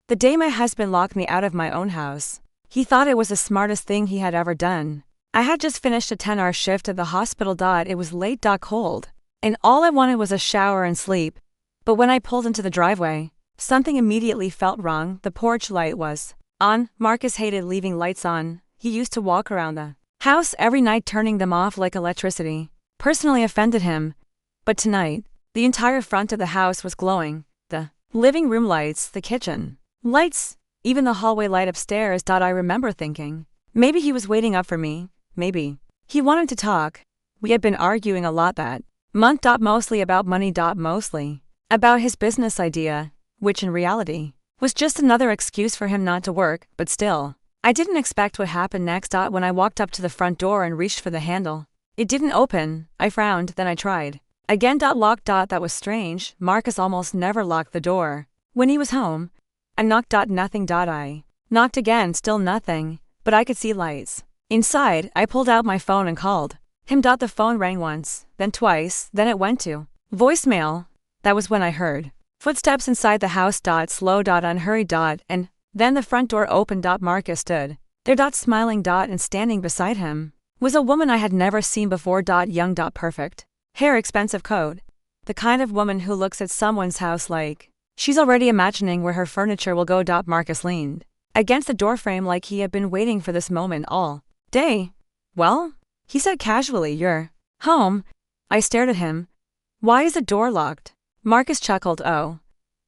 The day my husband locked me out of my own house. He thought it was the smartest thing he had ever done. I had just finished a 10-hour shift at the hospital. It was late. Cold. And all I wanted was a shower and sleep. But when I pulled into the driveway, something immediately felt wrong. The porch light was on. Marcus hated leaving lights on. He used to walk around the house every night turning them off like electricity. Personally offended him. But tonight, the entire front of the house was glowing. The living room lights, the kitchen lights, even the hallway light upstairs. I remember thinking, maybe he was waiting up for me, maybe he wanted to talk. We had been arguing a lot that month. Mostly about money. Mostly about his business idea, which in reality was just another excuse for him not to work, but still. I didn't expect what happened next. When I walked up to the front door and reached for the handle, it didn't open. I frowned, then I tried again. Locked. That was strange. Marcus almost never locked the door when he was home. I knocked. Nothing. I knocked again, still nothing, but I could see lights inside. I pulled out my phone and called him. The phone rang once, then twice, then it went to voicemail. That was when I heard footsteps inside the house. Slow. Unhurried. And then the front door opened. Marcus stood there. Smiling. And standing beside him was a woman I had never seen before. Young. Perfect hair, expensive coat. The kind of woman who looks at someone's house like she's already imagining where her furniture will go. Marcus leaned against the doorframe like he had been waiting for this moment all day. Well, he said casually, you're home. I stared at him. Why is the door locked? Marcus chuckled. Oh,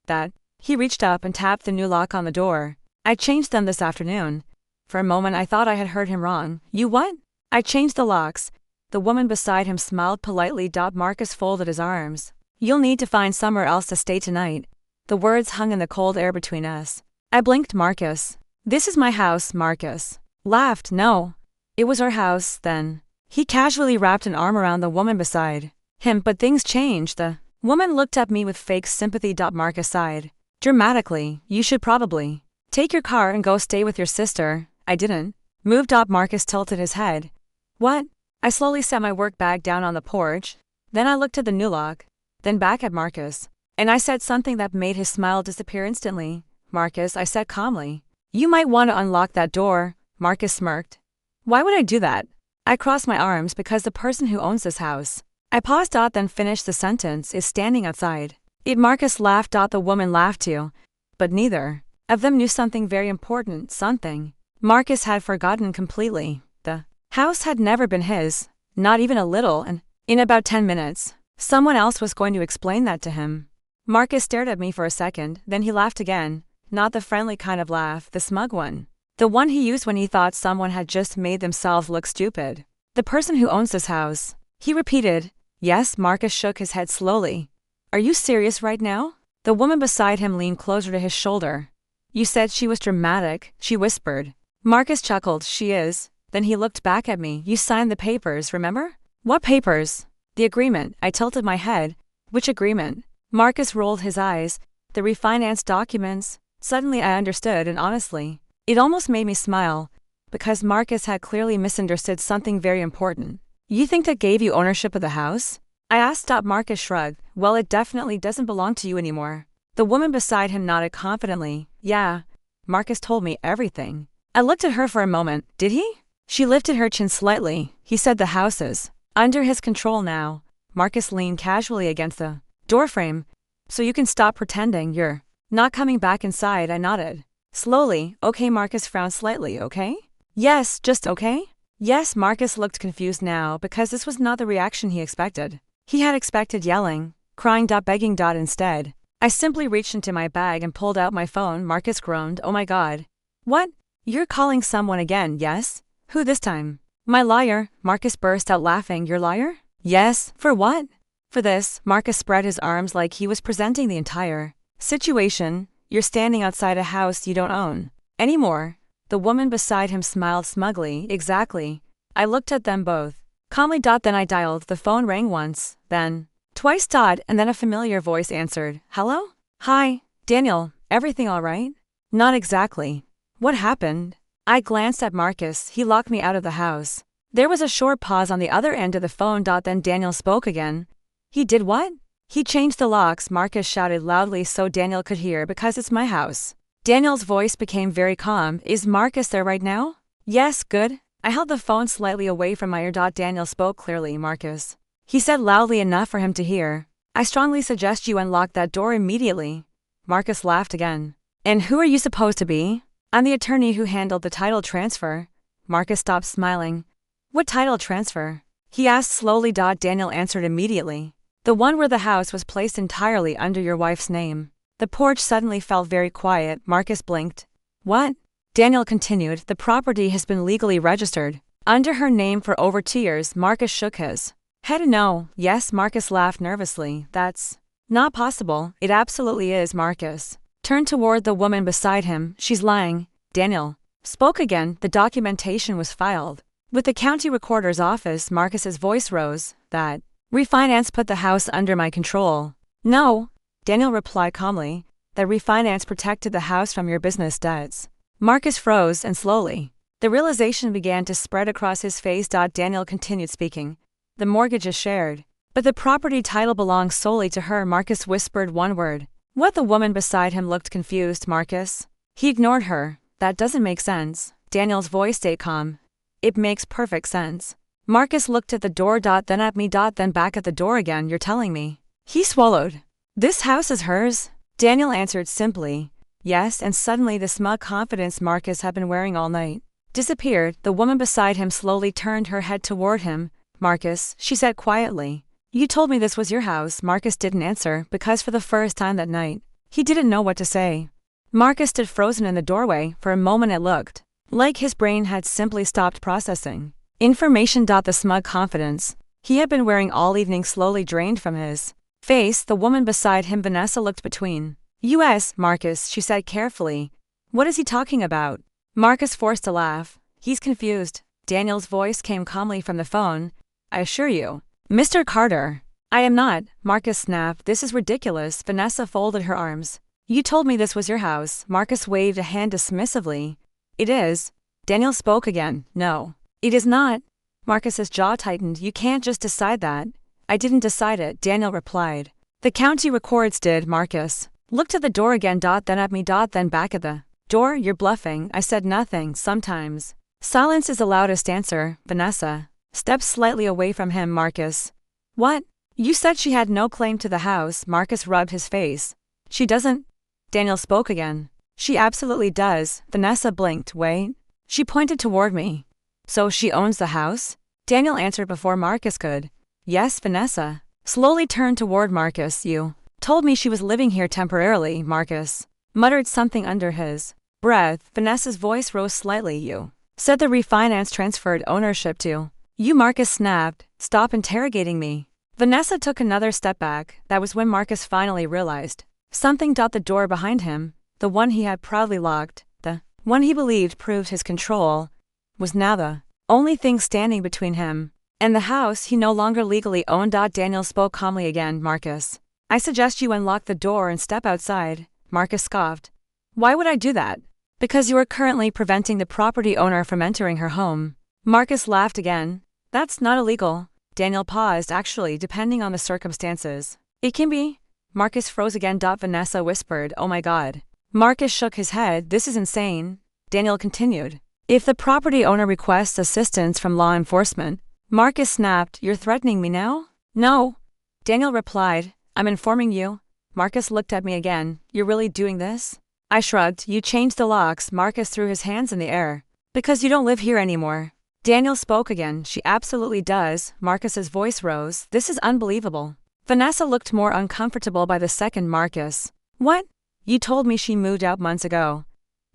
that. He reached up and tapped the new lock on the door. I changed them this afternoon. For a moment I thought I had heard him wrong. You what? I changed the locks. The woman beside him smiled politely. Marcus folded his arms. You'll need to find somewhere else to stay tonight. The words hung in the cold air between us. I blinked. Marcus. This is my house. Marcus laughed. No. It was our house, then. He casually wrapped an arm around the woman beside him. But things changed. The woman looked at me with fake sympathy. Marcus sighed dramatically. You should probably take your car and go stay with your sister. I didn't move. Marcus tilted his head. What? I slowly set my work bag down on the porch. Then I looked at the new lock. Then back at Marcus. And I said something that made his smile disappear instantly. Marcus, I said calmly. You might want to unlock that door. Marcus smirked. Why would I do that? I crossed my arms because the person who owns this house. I paused. Then finished the sentence. Is standing outside. It. Marcus laughed. The woman laughed too. But neither of them knew something very important. Something Marcus had forgotten completely. The house had never been his. Not even a little. And in about 10 minutes, someone else was going to explain that to him. Marcus stared at me for a second. Then he laughed again. Not the friendly kind of laugh, the smug one. The one he used when he thought someone had just made themselves look stupid. The person who owns this house. He repeated. Yes. Marcus shook his head slowly. Are you serious right now? The woman beside him leaned closer to his shoulder. You said she was dramatic, she whispered. Marcus chuckled. She is. Then he looked back at me. You signed the papers, remember? What papers? The agreement. I tilted my head. Which agreement? Marcus rolled his eyes. The refinance documents. Suddenly I understood, and honestly, it almost made me smile, because Marcus had clearly misunderstood something very important. You think that gave you ownership of the house? I asked. Marcus shrugged. Well, it definitely doesn't belong to you anymore. The woman beside him nodded confidently. Yeah. Marcus told me everything. I looked at her for a moment. Did he? She lifted her chin slightly. He said the house is under his control now. Marcus leaned casually against the doorframe. So you can stop pretending you're not coming back inside. I nodded. Slowly. Okay. Marcus frowned slightly. Okay? Yes, just okay? Yes. Marcus looked confused now because this was not the reaction he expected. He had expected yelling, crying. Begging. Instead, I simply reached into my bag and pulled out my phone. Marcus groaned. Oh my God. What? You're calling someone again, yes? Who this time? My lawyer. Marcus burst out laughing. Your lawyer? Yes. For what? For this. Marcus spread his arms like he was presenting the entire situation. You're standing outside a house you don't own anymore. The woman beside him smiled smugly. Exactly. I looked at them both calmly. Then I dialed. The phone rang once, then twice. And then a familiar voice answered. Hello? Hi, Daniel. Everything all right? Not exactly. What happened? I glanced at Marcus. He locked me out of the house. There was a short pause on the other end of the phone. Then Daniel spoke again. He did what? He changed the locks. Marcus shouted loudly so Daniel could hear. Because it's my house. Daniel's voice became very calm. Is Marcus there right now? Yes, good. I held the phone slightly away from my ear. Daniel spoke clearly. Marcus. He said loudly enough for him to hear. I strongly suggest you unlock that door immediately. Marcus laughed again. And who are you supposed to be? I'm the attorney who handled the title transfer. Marcus stopped smiling. What title transfer? He asked slowly. Daniel answered immediately. The one where the house was placed entirely under your wife's name. The porch suddenly felt very quiet. Marcus blinked. What? Daniel continued. The property has been legally registered under her name for over 2 years. Marcus shook his head. No. Yes. Marcus laughed nervously. That's not possible. It absolutely is. Marcus turned toward the woman beside him. She's lying. Daniel spoke again. The documentation was filed with the county recorder's office. Marcus's voice rose. That refinance put the house under my control. No. Daniel replied calmly. That refinance protected the house from your business debts. Marcus froze and slowly the realization began to spread across his face. Daniel continued speaking. The mortgage is shared, but the property title belongs solely to her. Marcus whispered one word. What? The woman beside him looked confused. Marcus. He ignored her. That doesn't make sense. Daniel's voice stayed calm. It makes perfect sense. Marcus looked at the door. Then at me. Then back at the door again. You're telling me? He swallowed. This house is hers? Daniel answered simply. Yes, and suddenly the smug confidence Marcus had been wearing all night disappeared. The woman beside him slowly turned her head toward him. Marcus, she said quietly. You told me this was your house. Marcus didn't answer because for the first time that night, he didn't know what to say. Marcus stood frozen in the doorway. For a moment it looked like his brain had simply stopped processing information. The smug confidence he had been wearing all evening slowly drained from his face. The woman beside him, Vanessa, looked between us. Marcus, she said carefully. What is he talking about? Marcus forced a laugh. He's confused. Daniel's voice came calmly from the phone. I assure you, Mr. Carter, I am not. Marcus snapped. This is ridiculous. Vanessa folded her arms. You told me this was your house. Marcus waved a hand dismissively. It is. Daniel spoke again. No, it is not. Marcus's jaw tightened. You can't just decide that. I didn't decide it, Daniel replied. The county records did. Marcus looked at the door again. Then at me. Then back at the door. You're bluffing. I said nothing. Sometimes silence is the loudest answer. Vanessa stepped slightly away from him. Marcus. What? You said she had no claim to the house. Marcus rubbed his face. She doesn't. Daniel spoke again. She absolutely does. Vanessa blinked. Wait. She pointed toward me. So she owns the house? Daniel answered before Marcus could. Yes. Vanessa slowly turned toward Marcus. You told me she was living here temporarily. Marcus muttered something under his breath. Vanessa's voice rose slightly. You said the refinance transferred ownership to you. Marcus snapped. Stop interrogating me. Vanessa took another step back. That was when Marcus finally realized something. The door behind him, the one he had proudly locked, the one he believed proved his control, was now the only thing standing between him and the house he no longer legally owned. Daniel spoke calmly again. Marcus, I suggest you unlock the door and step outside. Marcus scoffed. Why would I do that? Because you are currently preventing the property owner from entering her home. Marcus laughed again. That's not illegal. Daniel paused. Actually, depending on the circumstances, it can be. Marcus froze again. Vanessa whispered, oh my God. Marcus shook his head. This is insane. Daniel continued. If the property owner requests assistance from law enforcement. Marcus snapped. You're threatening me now? No. Daniel replied. I'm informing you. Marcus looked at me again. You're really doing this? I shrugged. You changed the locks. Marcus threw his hands in the air. Because you don't live here anymore. Daniel spoke again. She absolutely does. Marcus's voice rose. This is unbelievable. Vanessa looked more uncomfortable by the second. Marcus. What? You told me she moved out months ago.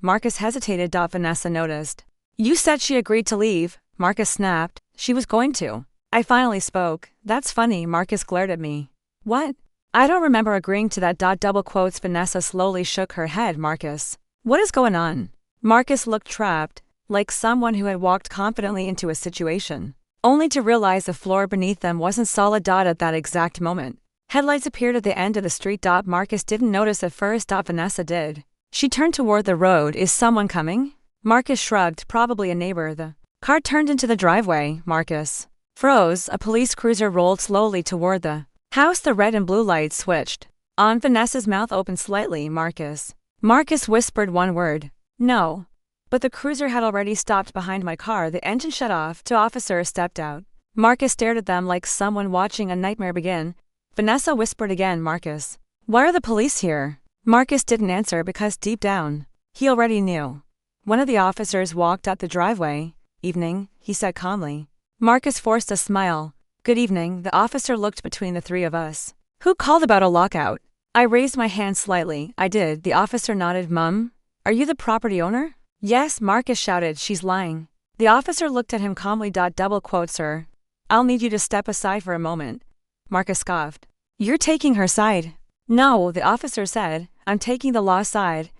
Marcus hesitated. Vanessa noticed. You said she agreed to leave. Marcus snapped. She was going to. I finally spoke. That's funny. Marcus glared at me. What? I don't remember agreeing to that. Double quotes. Vanessa slowly shook her head. Marcus. What is going on? Marcus looked trapped, like someone who had walked confidently into a situation, only to realize the floor beneath them wasn't solid. At that exact moment, headlights appeared at the end of the street. Marcus didn't notice at first. Vanessa did. She turned toward the road. Is someone coming? Marcus shrugged. Probably a neighbor. The car turned into the driveway. Marcus froze. A police cruiser rolled slowly toward the house. The red and blue lights switched on. Vanessa's mouth opened slightly. Marcus Marcus whispered one word. No. But the cruiser had already stopped behind my car. The engine shut off. Two officers stepped out. Marcus stared at them like someone watching a nightmare begin. Vanessa whispered again, Marcus. Why are the police here? Marcus didn't answer because deep down, he already knew. One of the officers walked up the driveway. Evening, he said calmly. Marcus forced a smile. Good evening. The officer looked between the three of us. Who called about a lockout? I raised my hand slightly. I did. The officer nodded. Mum? Are you the property owner? Yes, Marcus shouted. She's lying. The officer looked at him calmly. Double quote, sir. I'll need you to step aside for a moment. Marcus scoffed. You're taking her side. No, the officer said. I'm taking the law side.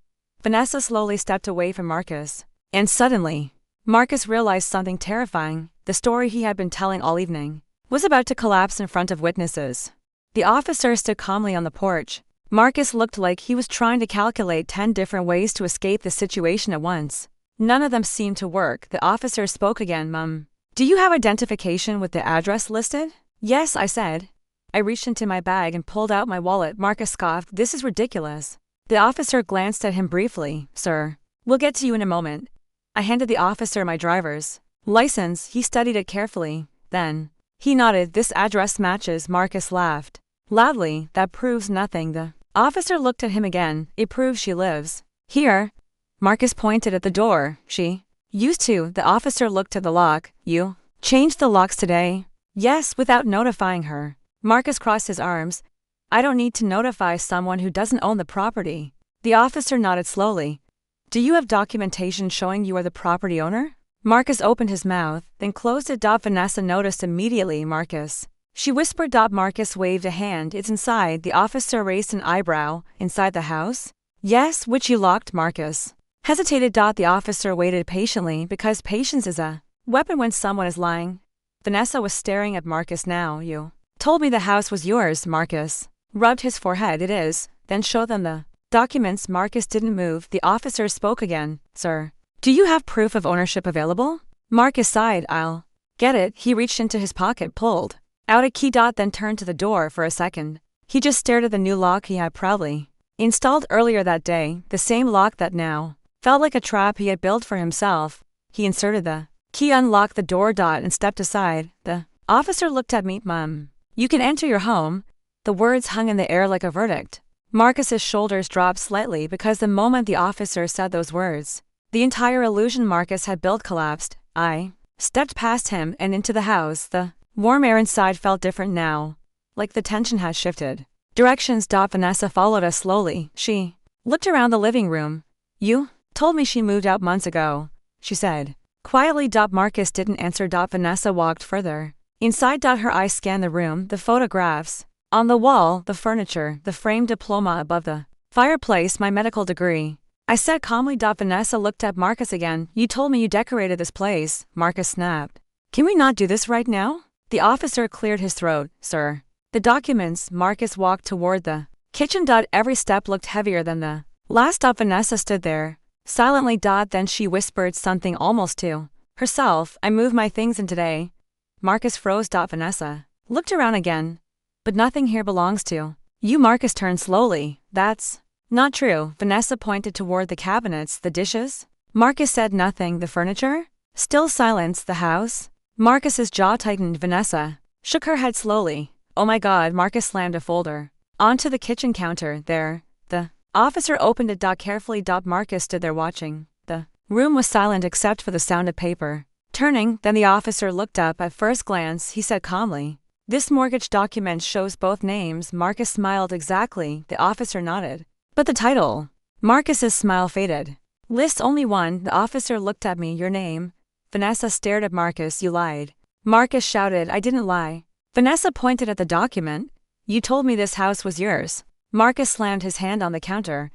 Vanessa slowly stepped away from Marcus. And suddenly, Marcus realized something terrifying. The story he had been telling all evening was about to collapse in front of witnesses. The officer stood calmly on the porch. Marcus looked like he was trying to calculate 10 different ways to escape the situation at once. None of them seemed to work. The officer spoke again. Mum, do you have identification with the address listed? Yes, I said. I reached into my bag and pulled out my wallet. Marcus scoffed. This is ridiculous. The officer glanced at him briefly. Sir, we'll get to you in a moment. I handed the officer my driver's license. He studied it carefully. Then, he nodded. This address matches. Marcus laughed loudly. That proves nothing. The officer looked at him again. It proves she lives here. Marcus pointed at the door. She used to. The officer looked at the lock. You changed the locks today? Yes, without notifying her. Marcus crossed his arms. I don't need to notify someone who doesn't own the property. The officer nodded slowly. Do you have documentation showing you are the property owner? Marcus opened his mouth, then closed it. Vanessa noticed immediately. Marcus. She whispered. Marcus waved a hand. It's inside. The officer raised an eyebrow. Inside the house? Yes, which you locked. Marcus hesitated. The officer waited patiently because patience is a weapon when someone is lying. Vanessa was staring at Marcus now. You told me the house was yours. Marcus rubbed his forehead. It is. Then show them the documents. Marcus didn't move. The officer spoke again. Sir, do you have proof of ownership available? Marcus sighed. I'll get it. He reached into his pocket, pulled out a key. Then turned to the door. For a second, he just stared at the new lock he had proudly installed earlier that day, the same lock that now felt like a trap he had built for himself. He inserted the key, unlocked the door. And stepped aside. The officer looked at me. Mum, you can enter your home. The words hung in the air like a verdict. Marcus's shoulders dropped slightly because the moment the officer said those words, the entire illusion Marcus had built collapsed. I stepped past him and into the house. The warm air inside felt different now, like the tension had shifted directions. Vanessa followed us slowly. She looked around the living room. You told me she moved out months ago, she said quietly. Marcus didn't answer. Vanessa walked further inside. Her eyes scanned the room, the photographs on the wall, the furniture, the framed diploma above the fireplace, my medical degree. I said calmly. Vanessa looked at Marcus again. You told me you decorated this place. Marcus snapped. Can we not do this right now? The officer cleared his throat. Sir, the documents. Marcus walked toward the kitchen. Every step looked heavier than the last. Vanessa stood there silently. Then she whispered something almost to herself. I moved my things in today. Marcus froze. Vanessa looked around again. But nothing here belongs to you. Marcus turned slowly. That's not true. Vanessa pointed toward the cabinets. The dishes? Marcus said nothing. The furniture? Still silence. The house? Marcus's jaw tightened. Vanessa shook her head slowly. Oh my God. Marcus slammed a folder onto the kitchen counter. There. The officer opened it. Carefully. Marcus stood there watching. The room was silent except for the sound of paper turning. Then the officer looked up. At first glance, he said calmly, this mortgage document shows both names. Marcus smiled. Exactly. The officer nodded. But the title? Marcus's smile faded. Lists only one. The officer looked at me. Your name? Vanessa stared at Marcus. You lied. Marcus shouted. I didn't lie. Vanessa pointed at the document. You told me this house was yours. Marcus slammed his hand on the counter.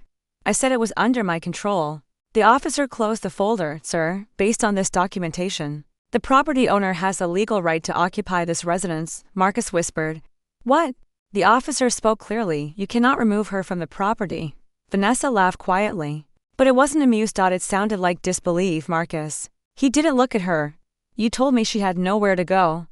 I said it was under my control. The officer closed the folder. Sir, based on this documentation, the property owner has a legal right to occupy this residence. Marcus whispered. What? The officer spoke clearly. You cannot remove her from the property. Vanessa laughed quietly. But it wasn't amused. It sounded like disbelief. Marcus. He didn't look at her. You told me she had nowhere to go.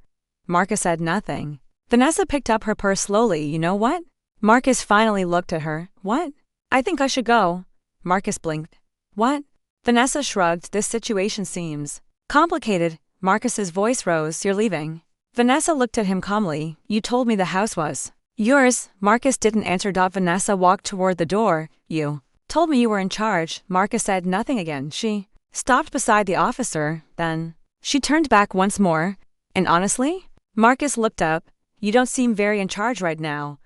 Marcus said nothing. Vanessa picked up her purse slowly. You know what? Marcus finally looked at her. What? I think I should go. Marcus blinked. What? Vanessa shrugged. This situation seems complicated. Marcus's voice rose. You're leaving. Vanessa looked at him calmly. You told me the house was yours. Marcus didn't answer. Vanessa walked toward the door. You told me you were in charge. Marcus said nothing again. She stopped beside the officer. Then she turned back once more. And honestly? Marcus looked up. You don't seem very in charge right now.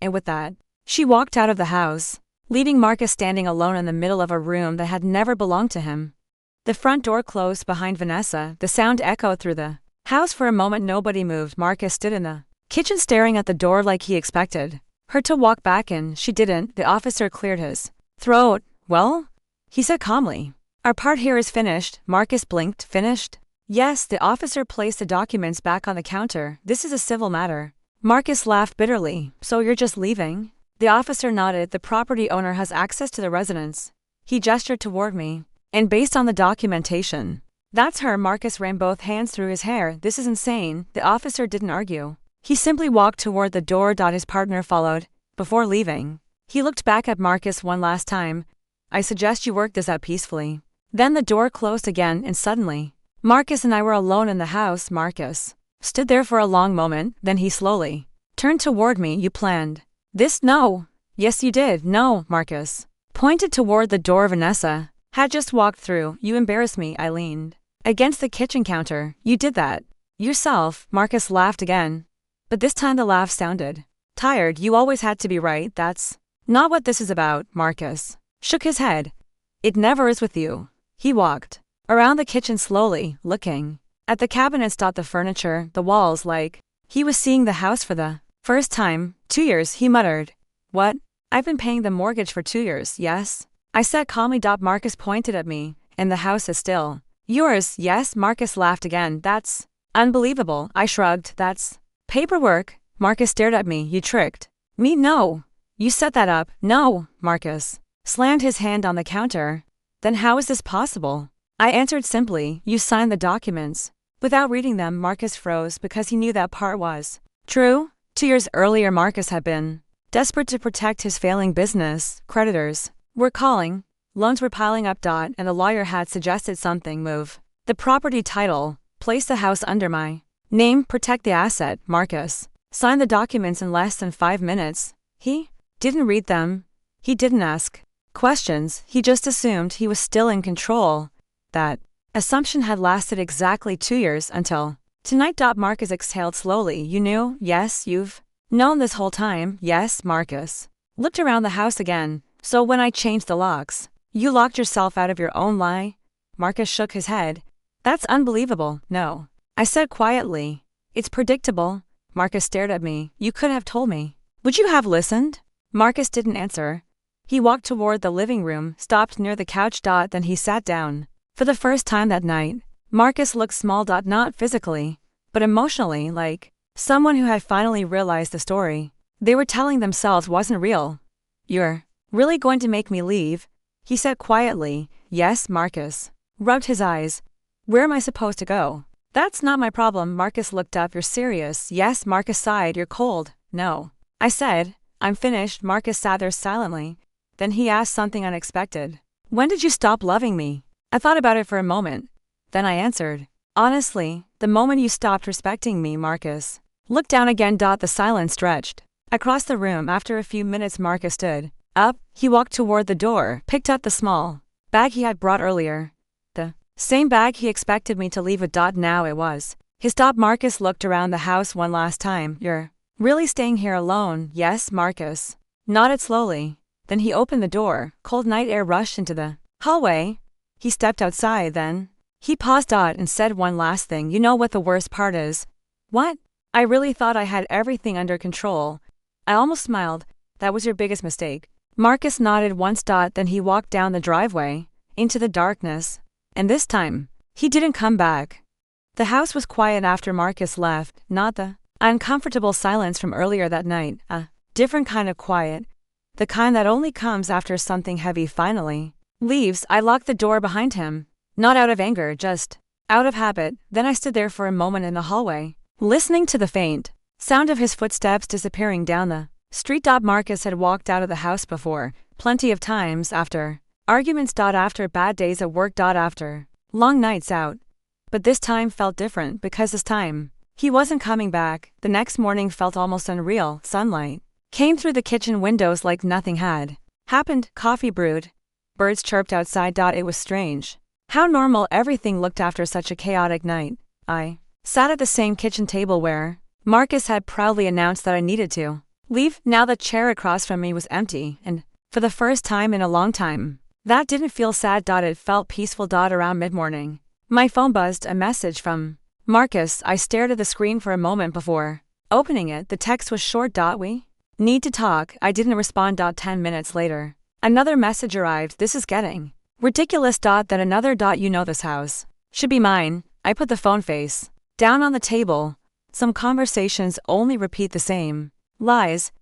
And with that, she walked out of the house, leaving Marcus standing alone in the middle of a room that had never belonged to him. The front door closed behind Vanessa. The sound echoed through the house. For a moment nobody moved. Marcus stood in the kitchen staring at the door like he expected her to walk back in. She didn't. The officer cleared his throat. Well? He said calmly. Our part here is finished. Marcus blinked. Finished? Yes. The officer placed the documents back on the counter. This is a civil matter. Marcus laughed bitterly. So you're just leaving? The officer nodded. The property owner has access to the residence. He gestured toward me. And based on the documentation, that's her. Marcus ran both hands through his hair. This is insane. The officer didn't argue. He simply walked toward the door. His partner followed. Before leaving, he looked back at Marcus one last time. I suggest you work this out peacefully. Then the door closed again and suddenly, Marcus and I were alone in the house. Marcus stood there for a long moment. Then he slowly turned toward me. You planned this? No. Yes, you did. No. Marcus pointed toward the door Vanessa had just walked through. You embarrass me. I leaned against the kitchen counter. You did that yourself. Marcus laughed again. But this time the laugh sounded tired. You always had to be right. That's not what this is about. Marcus shook his head. It never is with you. He walked around the kitchen slowly, looking at the cabinets. The furniture, the walls, like he was seeing the house for the first time. 2 years, he muttered. What? I've been paying the mortgage for 2 years, yes? I said calmly. Marcus pointed at me. And the house is still yours, yes? Marcus laughed again. That's unbelievable. I shrugged. That's paperwork. Marcus stared at me. You tricked me? No. You set that up. No. Marcus slammed his hand on the counter. Then how is this possible? I answered simply. You signed the documents without reading them. Marcus froze because he knew that part was true. 2 years earlier Marcus had been desperate to protect his failing business. Creditors were calling. Loans were piling up. And the lawyer had suggested something. Move the property title. Place the house under my name. Protect the asset. Marcus signed the documents in less than 5 minutes. He didn't read them. He didn't ask questions. He just assumed he was still in control. That assumption had lasted exactly 2 years until tonight. Marcus exhaled slowly. You knew? Yes, you've known this whole time. Yes. Marcus looked around the house again. So when I changed the locks, you locked yourself out of your own lie? Marcus shook his head. That's unbelievable. No. I said quietly. It's predictable. Marcus stared at me. You could have told me. Would you have listened? Marcus didn't answer. He walked toward the living room, stopped near the couch. Then he sat down. For the first time that night, Marcus looked small. Not physically, but emotionally, like someone who had finally realized the story they were telling themselves wasn't real. You're really going to make me leave? He said quietly. Yes. Marcus rubbed his eyes. Where am I supposed to go? That's not my problem. Marcus looked up. You're serious? Yes. Marcus sighed. You're cold. No. I said, I'm finished. Marcus sat there silently. Then he asked something unexpected. When did you stop loving me? I thought about it for a moment. Then I answered. Honestly, the moment you stopped respecting me. Marcus looked down again. The silence stretched across the room. After a few minutes Marcus stood up. He walked toward the door, picked up the small bag he had brought earlier. The same bag he expected me to leave with. Now it was his. Marcus looked around the house one last time. You're really staying here alone? Yes. Marcus nodded slowly. Then he opened the door. Cold night air rushed into the hallway. He stepped outside. Then he paused. And said one last thing. You know what the worst part is? What? I really thought I had everything under control. I almost smiled. That was your biggest mistake. Marcus nodded once. Then he walked down the driveway, into the darkness. And this time, he didn't come back. The house was quiet after Marcus left, not the uncomfortable silence from earlier that night, a different kind of quiet. The kind that only comes after something heavy finally leaves. I locked the door behind him, not out of anger, just out of habit. Then I stood there for a moment in the hallway, listening to the faint sound of his footsteps disappearing down the street. Marcus had walked out of the house before, plenty of times. After Arguments. After bad days at work. After long nights out. But this time felt different because this time, he wasn't coming back. The next morning felt almost unreal. Sunlight came through the kitchen windows like nothing had happened. Coffee brewed. Birds chirped outside. It was strange how normal everything looked after such a chaotic night. I sat at the same kitchen table where Marcus had proudly announced that I needed to leave. Now the chair across from me was empty, and for the first time in a long time, that didn't feel sad. It felt peaceful. Around mid-morning, my phone buzzed, a message from Marcus. I stared at the screen for a moment before opening it. The text was short. We need to talk. I didn't respond. 10 minutes later, another message arrived. This is getting ridiculous. That another. You know this house should be mine. I put the phone face down on the table. Some conversations only repeat the same lies,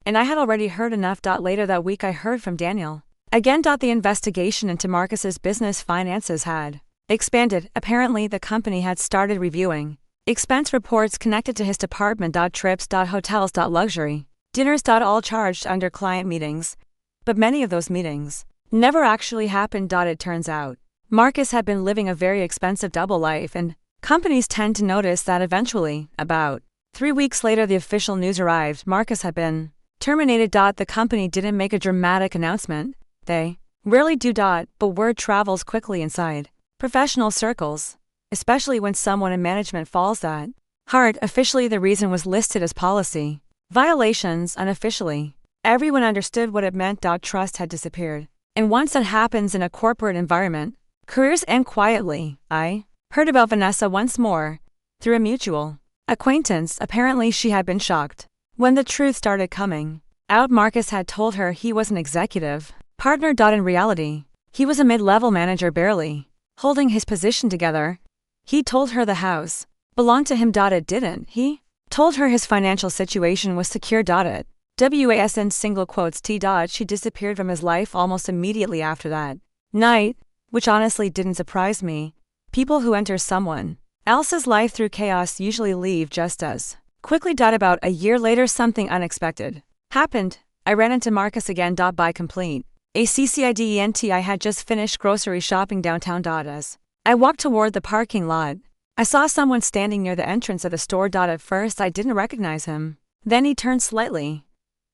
and I had already heard enough. Later that week I heard from Daniel again. The investigation into Marcus's business finances had expanded. Apparently the company had started reviewing expense reports connected to his department. Trips. Hotels. Luxury dinners. All charged under client meetings. But many of those meetings never actually happened. It turns out Marcus had been living a very expensive double life, and companies tend to notice that eventually. About 3 weeks later the official news arrived. Marcus had been terminated. The company didn't make a dramatic announcement. They rarely do. But word travels quickly inside professional circles, especially when someone in management falls that hard. Officially the reason was listed as policy violations. Unofficially, everyone understood what it meant. Trust had disappeared. And once that happens in a corporate environment, careers end quietly. I heard about Vanessa once more through a mutual acquaintance. Apparently she had been shocked when the truth started coming out. Marcus had told her he was an executive partner. In reality, he was a mid-level manager barely holding his position together. He told her the house belonged to him. It didn't. He told her his financial situation was secure. It was in single quotes T. She disappeared from his life almost immediately after that night, which honestly didn't surprise me. People who enter someone else's life through chaos usually leave just as quickly. About a year later something unexpected happened. I ran into Marcus again. By complete accident, I had just finished grocery shopping downtown. As I walked toward the parking lot, I saw someone standing near the entrance of the store. At first I didn't recognize him. Then he turned slightly,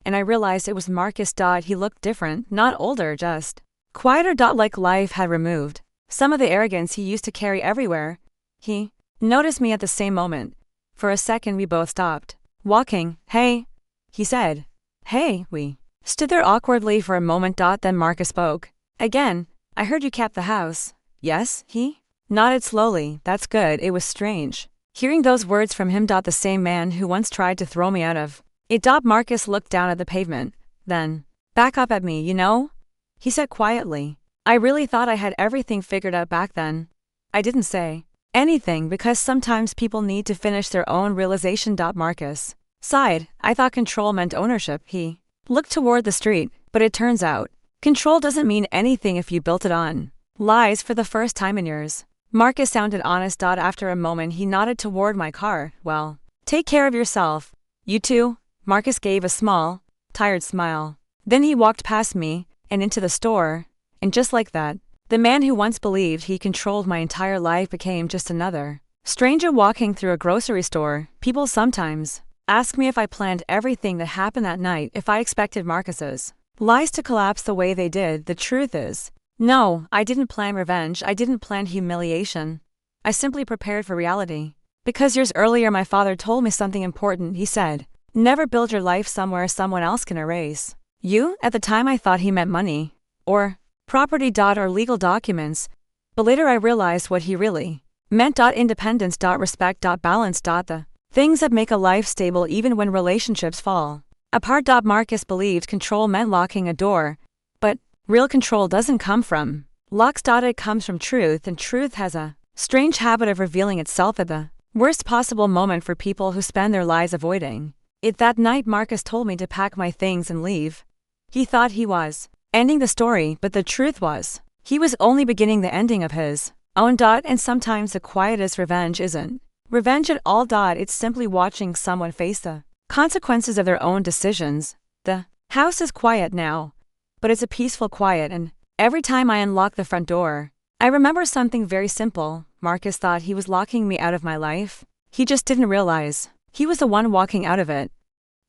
and I realized it was Marcus. He looked different, not older, just quieter. Like life had removed some of the arrogance he used to carry everywhere. He noticed me at the same moment. For a second we both stopped walking. Hey, he said. Hey, we stood there awkwardly for a moment. Then Marcus spoke again. I heard you kept the house. Yes, he nodded slowly. That's good. It was strange hearing those words from him. The same man who once tried to throw me out of it. Marcus looked down at the pavement, then back up at me. You know, he said quietly, I really thought I had everything figured out back then. I didn't say anything because sometimes people need to finish their own realization. Marcus sighed. I thought control meant ownership. He looked toward the street, but it turns out control doesn't mean anything if you built it on lies. For the first time in years, Marcus sounded honest. After a moment he nodded toward my car. Well, take care of yourself. You too. Marcus gave a small, tired smile. Then he walked past me and into the store, and just like that, the man who once believed he controlled my entire life became just another stranger walking through a grocery store. People sometimes ask me if I planned everything that happened that night, if I expected Marcus's lies to collapse the way they did. The truth is, no, I didn't plan revenge. I didn't plan humiliation. I simply prepared for reality. Because years earlier my father told me something important. He said, never build your life somewhere someone else can erase you. At the time I thought he meant money, or property. Or legal documents, but later I realized what he really meant. Independence. Respect. Balance. The things that make a life stable even when relationships fall apart. Marcus believed control meant locking a door, but real control doesn't come from locks. It comes from truth, and truth has a strange habit of revealing itself at the worst possible moment for people who spend their lives avoiding it. That night Marcus told me to pack my things and leave. He thought he was ending the story, but the truth was, he was only beginning the ending of his own. And sometimes the quietest revenge isn't revenge at all. It's simply watching someone face the consequences of their own decisions. The house is quiet now, but it's a peaceful quiet, and Every time I unlocked the front door, I remember something very simple. Marcus thought he was locking me out of my life. He just didn't realize he was the one walking out of it.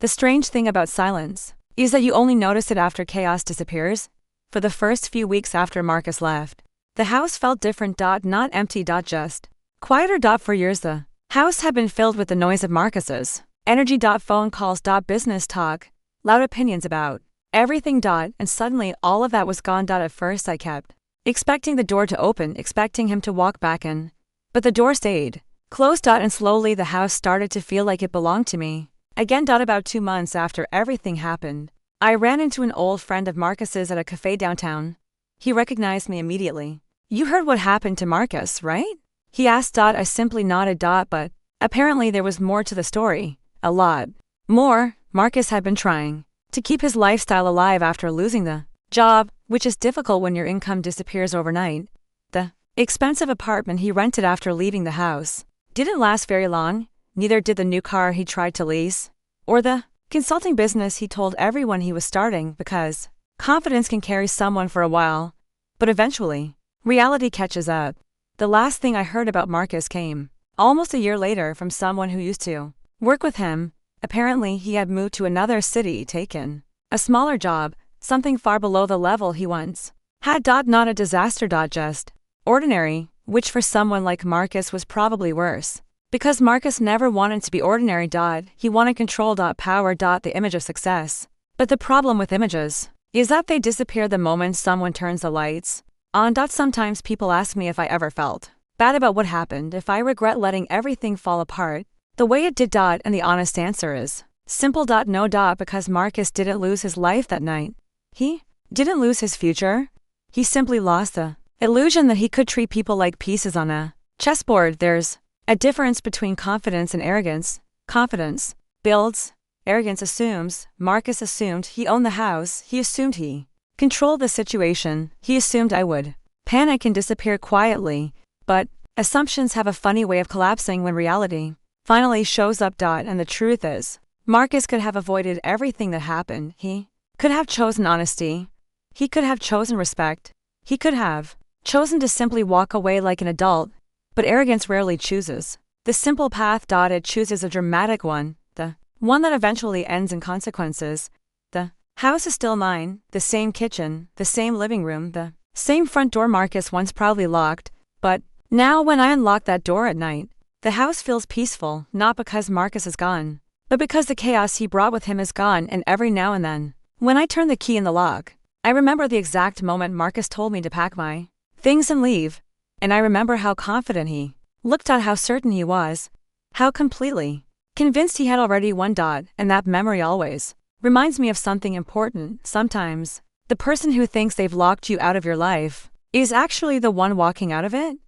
The strange thing about silence is that you only notice it after chaos disappears. For the first few weeks after Marcus left, the house felt different. Not empty. Just quieter. For years the house had been filled with the noise of Marcus's energy. Phone calls. Business talk, loud opinions about everything. And suddenly all of that was gone. At first I kept expecting the door to open, expecting him to walk back in. But the door stayed closed. And slowly the house started to feel like it belonged to me again. About 2 months after everything happened, I ran into an old friend of Marcus's at a cafe downtown. He recognized me immediately. "You heard what happened to Marcus, right?" he asked. I simply nodded. But apparently there was more to the story. A lot more. Marcus had been trying to keep his lifestyle alive after losing the job, which is difficult when your income disappears overnight. The expensive apartment he rented after leaving the house didn't last very long. Neither did the new car he tried to lease, or the consulting business he told everyone he was starting, because confidence can carry someone for a while, but eventually, reality catches up. The last thing I heard about Marcus came almost a year later from someone who used to work with him. Apparently, he had moved to another city, taken a smaller job, something far below the level he once had. Not a disaster. Just ordinary, which for someone like Marcus was probably worse. Because Marcus never wanted to be ordinary. He wanted control. Power. The image of success. But the problem with images is that they disappear the moment someone turns the lights on. Sometimes people ask me if I ever felt bad about what happened, if I regret letting everything fall apart the way it did. And the honest answer is simple. No. Because Marcus didn't lose his life that night. He didn't lose his future. He simply lost the illusion that he could treat people like pieces on a chessboard. There's a difference between confidence and arrogance. Confidence builds, arrogance assumes. Marcus assumed he owned the house. He assumed he controlled the situation. He assumed I would panic and disappear quietly. But assumptions have a funny way of collapsing when reality finally shows up. And the truth is, Marcus could have avoided everything that happened. He could have chosen honesty. He could have chosen respect. He could have chosen to simply walk away like an adult. But arrogance rarely chooses the simple path. It chooses a dramatic one, the one that eventually ends in consequences. The house is still mine, the same kitchen, the same living room, the same front door Marcus once proudly locked. But now when I unlock that door at night, the house feels peaceful, not because Marcus is gone, but because the chaos he brought with him is gone. And every now and then, when I turn the key in the lock, I remember the exact moment Marcus told me to pack my things and leave. And I remember how confident he looked, how certain he was, how completely convinced he had already won. And that memory always reminds me of something important. Sometimes, the person who thinks they've locked you out of your life is actually the one walking out of it.